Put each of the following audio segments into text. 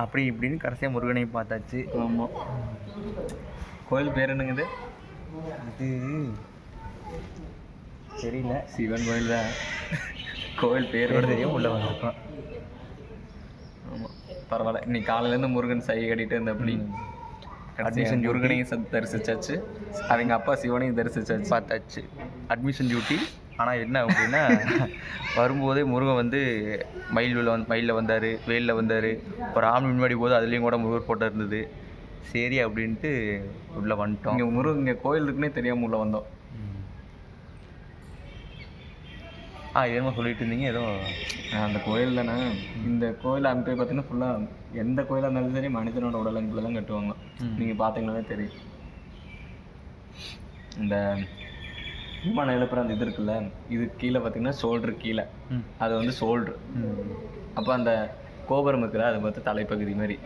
அப்படி இப்படின்னு கடைசியாக முருகனையும் பார்த்தாச்சு. ஆமாம். கோயில் பேர் என்னங்குது? இது தெரியல. சிவன் கோயில் தான். கோயில் பேரோட தெரியும், உள்ளே வந்திருக்கோம். ஆமாம், பரவாயில்ல. இன்னைக்கு காலையிலேருந்து முருகன் சை கட்டிட்டு இருந்த அப்படி அட்மிஷன் முருகனையும் தரிசிச்சாச்சு, அவங்க அப்பா சிவனையும் தரிசிச்சாச்சு, பார்த்தாச்சு. Admission duty. ஆனால் என்ன அப்படின்னா வரும்போதே முருகன் வந்து மயிலில் வந்தார், வெயிலில் வந்தார். ஒரு ஆம்பளை முன்னாடி போது அதுலேயும் கூட முருகர் ஃபோட்டோ இருந்தது. சரி அப்படின்ட்டு உள்ளே வந்துட்டோம். இங்கே முருகன் இங்கே கோயில் இருக்குன்னே தெரியாமல் உள்ளே வந்தோம். என்னமோ சொல்லிட்டு இருந்தீங்க ஏதோ. அந்த கோயில் தானே. இந்த கோயில் அமைப்பை பார்த்தீங்கன்னா ஃபுல்லாக எந்த கோயிலாக இருந்தாலும் சரி மனிதனோட உடலங்குள்ள தான் கட்டுவாங்க. நீங்கள் பார்த்தீங்கன்னாவே தெரியும். இந்த விமான எழுப்புற அந்த இது இருக்குல்ல, இது கீழே பார்த்தீங்கன்னா ஷோல்டர் கீழே, அது வந்து ஷோல்ட்ரு. அப்போ அந்த கோபுரம் இருக்குல்ல, அது பார்த்து தலைப்பகுதி மாதிரி.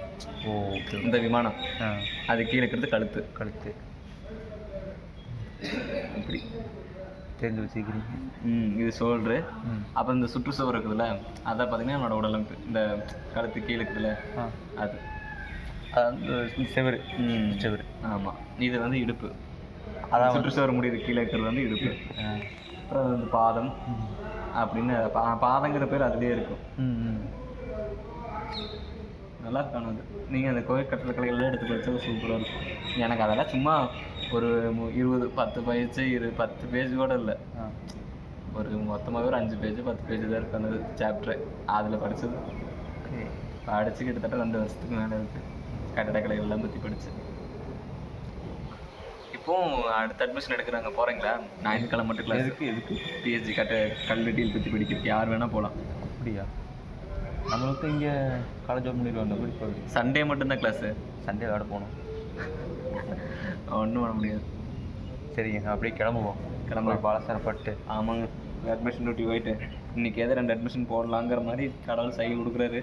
ஓகே. இந்த விமானம் அது கீழே இருக்கிறது கழுத்து. இப்படி தெரிஞ்சு வச்சுக்கிறீங்க. இது ஷோல்ட்ரு. அப்போ இந்த சுற்றுச்சுவர் இருக்குதுல்ல, அதை பார்த்தீங்கன்னா என்னோட உடலமைப்பு. இந்த கழுத்து கீழே இருக்குதுல்ல, அது செவரு. ஆமாம். இது வந்து இடுப்பு. அதான் சுற்றுச்சுவர் முடியுது கீழே இருக்கிறது வந்து இடுப்பு. அப்புறம் வந்து பாதம் அப்படின்னு பாதங்கிற பேர் அதுலேயே இருக்கும். நல்லா காணுது. நீங்கள் அந்த கோயில் கட்டடக்கலைகள்லாம் எடுத்து படித்தா சூப்பராக இருக்கும். எனக்கு அதெல்லாம் சும்மா ஒரு 10 பேஜ் கூட இல்லை, ஒரு மொத்தமாகவே ஒரு 5 பேஜ் 10 பேஜ் தான் இருக்குது அந்த சாப்டரு. அதில் படித்தது படித்து கிட்டத்தட்ட 2 வருஷத்துக்கு மேலே இருக்குது. கட்டடக்கலைகள்லாம் பற்றி படித்து. இப்போது அடுத்த அட்மிஷன் எடுக்கிறாங்க, போகிறீங்களா? ஞாயிற்றுக்கிழமை மட்டும் கிளாஸ். எதுக்கு பிஹெச்டி கல்வெட்டியில் பற்றி படிக்கிறதுக்கு யார் வேணால் போகலாம். அப்படியா? நம்மளுக்கு இங்கே காலேஜ் ஓப்பன் பண்ணிடுவாங்க. சண்டே மட்டும்தான் கிளாஸு. சண்டே விளையாட போகணும். ஒன்றும் பண்ண முடியாது. சரிங்க, அப்படியே கிளம்புவோம். பாலசரப்பட்டு. ஆமாங்க, அட்மிஷன் டியூட்டி போயிட்டு இன்றைக்கி எதை 2 அட்மிஷன் போடலாங்கிற மாதிரி கடவுள் சைக்கிள் கொடுக்குறாரு.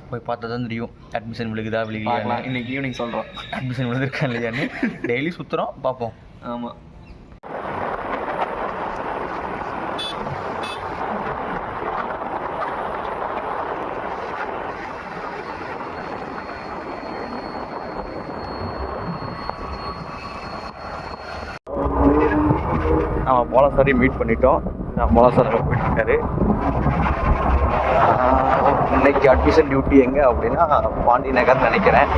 போய் பார்த்தா தான் தெரியும் அட்மிஷன் விழுகுதா. இன்னைக்கு ஈவினிங் சொல்கிறோம் அட்மிஷன் விழுந்திருக்கா இல்லையான்னு. டெய்லி சுற்றுறோம், பார்ப்போம். ஆமாம். பாலசாரி மீட் பண்ணிட்டோம். பாலசாரி மீட் பண்ணிட்டாரு. இன்னைக்கு அட்மிஷன் டியூட்டி எங்கே அப்படின்னா பாண்டி நகர் நினைக்கிறேன்.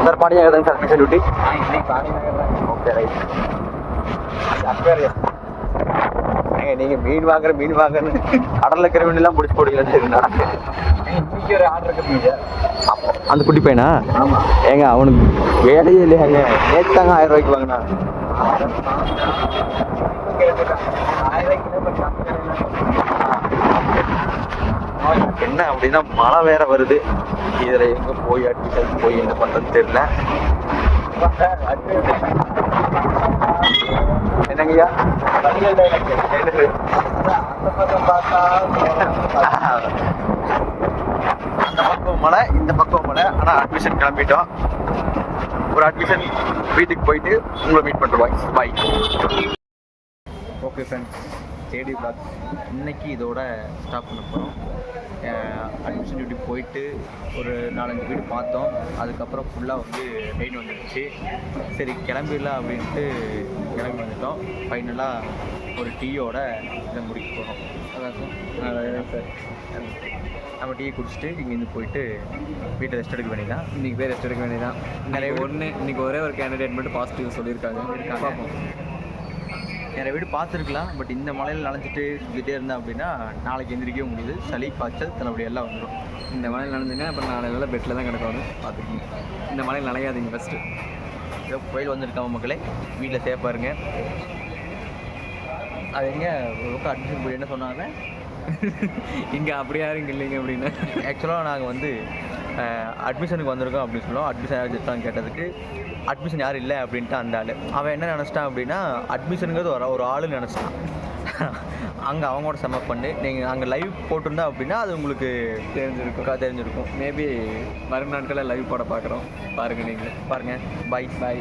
சார் பாண்டி நகர் தாங்க சார் அட்மிஷன் டியூட்டி? இன்னைக்கு பாண்டி நகர் தான். Okay, right. நீங்கள் மீன் வாங்குன்னு கடலில் இருக்கிற மீன்லாம் பிடிச்சி போடுவீங்களா? நடக்கு. இன்னைக்கு ஒரு ஆர்டர் இருக்குது. அந்த குட்டி பையனா? ஆமாம். ஏங்க அவனுக்கு வேலையே இல்லையாங்க. நேற்று தாங்க 1000 ரூபாய்க்கு வாங்கினா. என்ன அப்படின்னா மழை வேற வருது. இதுல எங்க போய் அட்மிஷன் போய் என்ன பண்றதுன்னு தெரியல. என்னங்கய்யா? அந்த பக்கம் மழை, இந்த பக்கம் மழை. ஆனா அட்மிஷன் கிளம்பிட்டோம். ஒரு அட்மிஷன் வீட்டுக்கு போயிட்டு உங்களை மீட் பண்ணுறோம். பாய். ஓகே ஃப்ரெண்ட்ஸ், ஜேடி பிளாக் இன்னைக்கு இதோட ஸ்டாப் பண்ண போகிறோம். அட்மிஷன் டியூட்டி போயிட்டு ஒரு 4-5 வீடு பார்த்தோம். அதுக்கப்புறம் ஃபுல்லாக வந்து ரெயின் வந்துடுச்சு. சரி கிளம்பிடலாம் அப்படின்ட்டு கிளம்பி வந்துட்டோம். ஃபைனலாக ஒரு டீயோட இதை முடிக்க போகிறோம். அதான் சார், நம்ம டீ குடிச்சிட்டு இங்கேருந்து போயிட்டு வீட்டை ரெஸ்ட் எடுக்க வேண்டியதான். இன்றைக்கி போய் ரெஸ்ட் எடுக்க வேண்டியதான். இன்றைக்கி ஒரே ஒரு கேண்டிடேட் மட்டும் பாசிட்டிவ் சொல்லியிருக்காங்க. பார்ப்போம். நிறைய வீடு பார்த்துருக்கலாம். பட் இந்த மலையில் நனைஞ்சிட்டு சுற்றிட்டே இருந்தேன் அப்படின்னா நாளைக்கு எந்திரிக்கவே முடியுது. சளி, காய்ச்சல், தலைவலி எல்லாம் வந்துடும். இந்த மலையில் நனைஞ்சிங்கன்னா அப்புறம் நாளை வேலை பெட்டில் தான் கிடக்கணும். பார்த்துக்கோங்க, இந்த மலையில் நனையாதீங்க. ஃபஸ்ட்டு ஏதோ கோயில் வந்திருக்காம மக்களே, வீட்டில் சேஃபாக இருங்க. அது எங்கே ஒரு பக்கம் அட்மிஷன் போய் என்ன சொன்னாங்க, இங்கே அப்படி யாரும் இங்கே இல்லைங்க அப்படின்னு. ஆக்சுவலாக நாங்கள் வந்து அட்மிஷனுக்கு வந்திருக்கோம் அப்படின்னு சொல்லுவோம். அட்மிஷன் யார் ஜெயிச்சான்னு கேட்டதுக்கு அட்மிஷன் யாரும் இல்லை அப்படின்ட்டு அந்த ஆள் அவன் என்ன நினச்சிட்டான் அப்படின்னா அட்மிஷனுங்கிறது ஒரு ஆளுன்னு நினச்சிட்டான். அங்கே அவங்களோட செம்ம பண்ணு. நீங்கள் அங்கே லைவ் போட்டிருந்தா அப்படின்னா அது உங்களுக்கு தெரிஞ்சிருக்கும். மேபி வரும் நாட்களில் லைவ் போட பார்க்குறோம். பாருங்கள், நீங்களே பாருங்கள். பாய்.